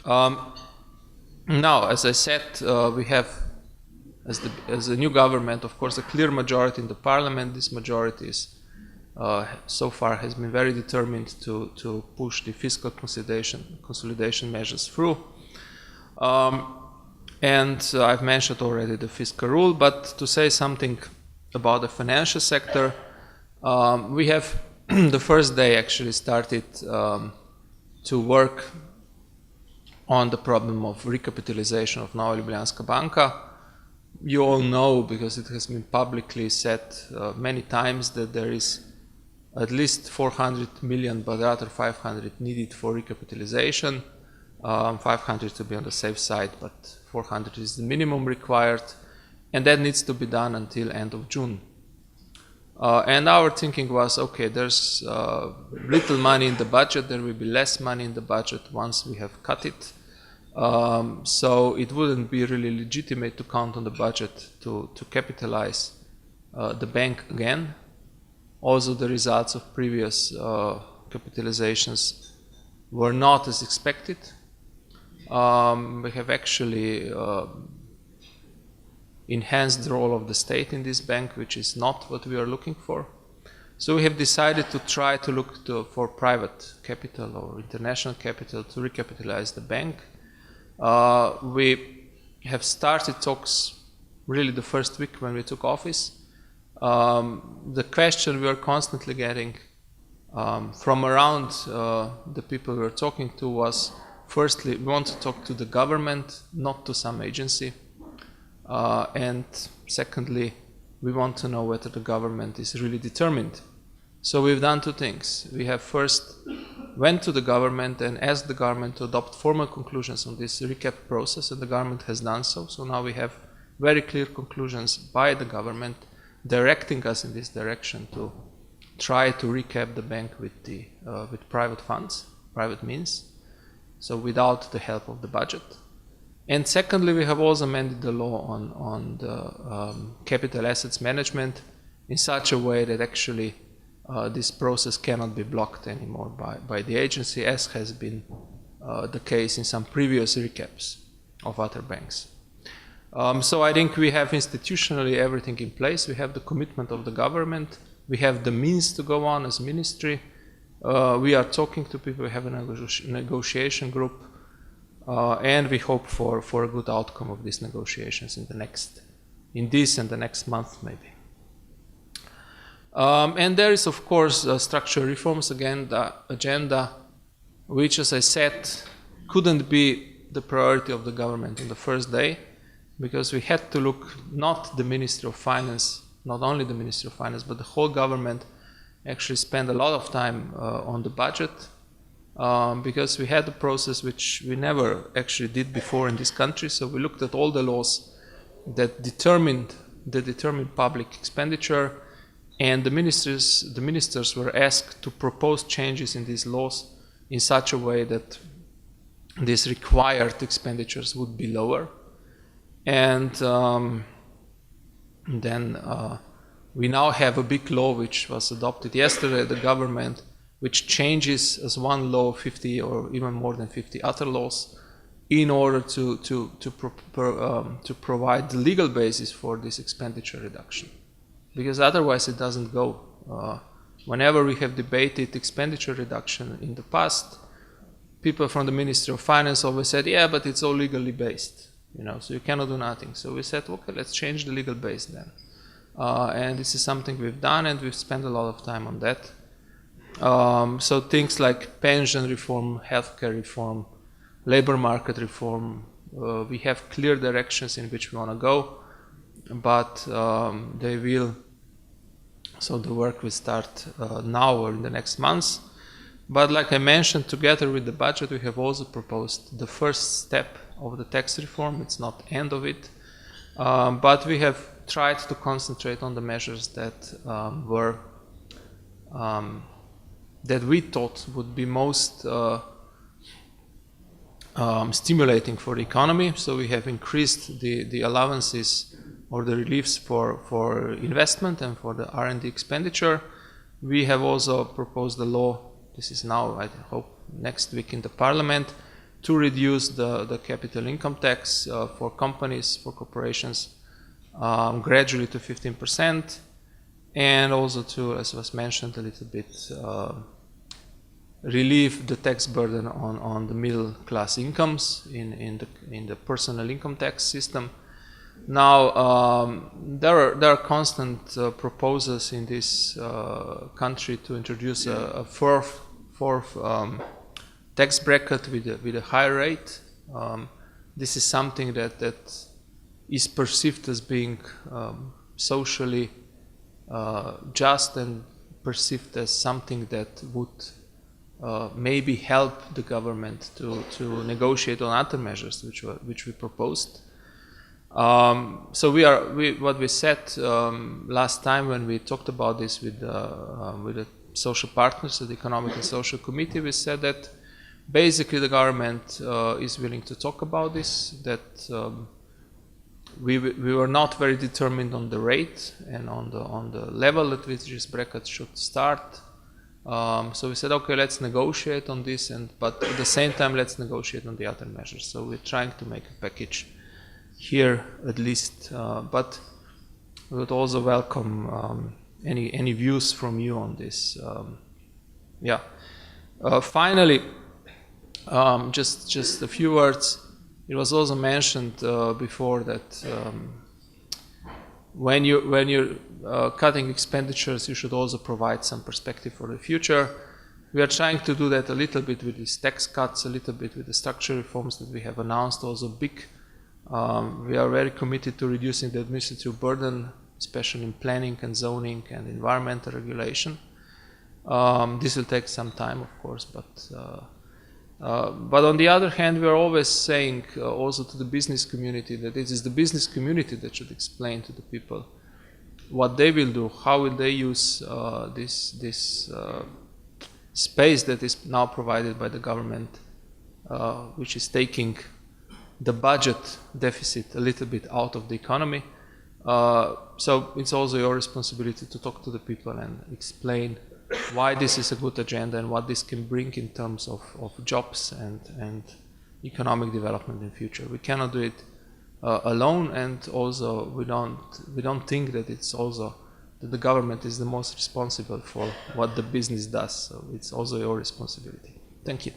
Now, as I said, we have, as a new government, of course, a clear majority in the parliament. This majority is, so far has been very determined to push the fiscal consolidation measures through. And I've mentioned already the fiscal rule, but to say something about the financial sector, we have the first day actually started to work on the problem of recapitalization of Nova Ljubljanska Banka. You all know, because it has been publicly said many times, that there is at least 400 million, but rather 500 needed for recapitalization. 500 to be on the safe side, but 400 is the minimum required, and that needs to be done until end of June. And our thinking was, okay, there's little money in the budget, there will be less money in the budget once we have cut it. So it wouldn't be really legitimate to count on the budget to capitalize the bank again. Also, the results of previous capitalizations were not as expected. We have actually enhanced the role of the state in this bank, which is not what we are looking for. So we have decided to try to look for private capital or international capital to recapitalize the bank. We have started talks really the first week when we took office. The question we are constantly getting from around the people we are talking to was, firstly, we want to talk to the government, not to some agency. And secondly, we want to know whether the government is really determined. So we've done two things. We have first went to the government and asked the government to adopt formal conclusions on this recap process, and the government has done so. So now we have very clear conclusions by the government directing us in this direction to try to recap the bank with private funds, private means, so without the help of the budget. And secondly, we have also amended the law on the capital assets management in such a way that actually this process cannot be blocked anymore by the agency, as has been the case in some previous recaps of other banks. So I think we have institutionally everything in place. We have the commitment of the government. We have the means to go on as ministry. We are talking to people. We have a negotiation group. And we hope for a good outcome of these negotiations in this and the next month maybe. And there is, of course, structural reforms agenda, which, as I said, couldn't be the priority of the government on the first day, because we had to look not the Ministry of Finance, not only the Ministry of Finance, but the whole government actually spent a lot of time on the budget, because we had a process which we never actually did before in this country. So we looked at all the laws that determined public expenditure, and the ministers were asked to propose changes in these laws in such a way that these required expenditures would be lower. And then we now have a big law which was adopted yesterday at the government, which changes as one law 50 or even more than 50 other laws in order to provide the legal basis for this expenditure reduction. Because otherwise it doesn't go. Whenever we have debated expenditure reduction in the past, people from the Ministry of Finance always said, yeah, but it's all legally based, so you cannot do nothing. So we said, okay, let's change the legal base then. And this is something we've done, and we've spent a lot of time on that. So things like pension reform, healthcare reform, labor market reform, we have clear directions in which we want to go, but so the work will start now or in the next months. But like I mentioned, together with the budget, we have also proposed the first step of the tax reform. It's not the end of it, but we have tried to concentrate on the measures that that we thought would be most stimulating for the economy. So we have increased the allowances or the reliefs for investment and for the R&D expenditure. We have also proposed a law, this is now, I hope, next week in the Parliament, to reduce the capital income tax for companies, for corporations, gradually to 15%, and also to, as was mentioned a little bit, relieve the tax burden on the middle class incomes in the personal income tax system. Now there are constant proposals in this country to introduce a fourth tax bracket with a higher rate. This is something that is perceived as being socially just, and perceived as something that would maybe help the government to negotiate on other measures which we proposed. So what we said last time when we talked about this with the social partners at the Economic and Social Committee, we said that basically the government is willing to talk about this, that we were not very determined on the rate and on the level at which this bracket should start. So we said, okay, let's negotiate on this, but at the same time let's negotiate on the other measures. So we're trying to make a package here at least, but we would also welcome any views from you on this. Yeah. Finally, just a few words. It was also mentioned before that when you're cutting expenditures, you should also provide some perspective for the future. We are trying to do that a little bit with these tax cuts, a little bit with the structural reforms that we have announced. Also big. We are very committed to reducing the administrative burden, especially in planning and zoning and environmental regulation. This will take some time, of course, but on the other hand, we are always saying also to the business community that it is the business community that should explain to the people what they will do, how will they use this space that is now provided by the government, which is taking the budget deficit a little bit out of the economy. So it's also your responsibility to talk to the people and explain why this is a good agenda and what this can bring in terms of jobs and economic development in future. We cannot do it alone, and also we don't think that it's also that the government is the most responsible for what the business does. So it's also your responsibility. Thank you.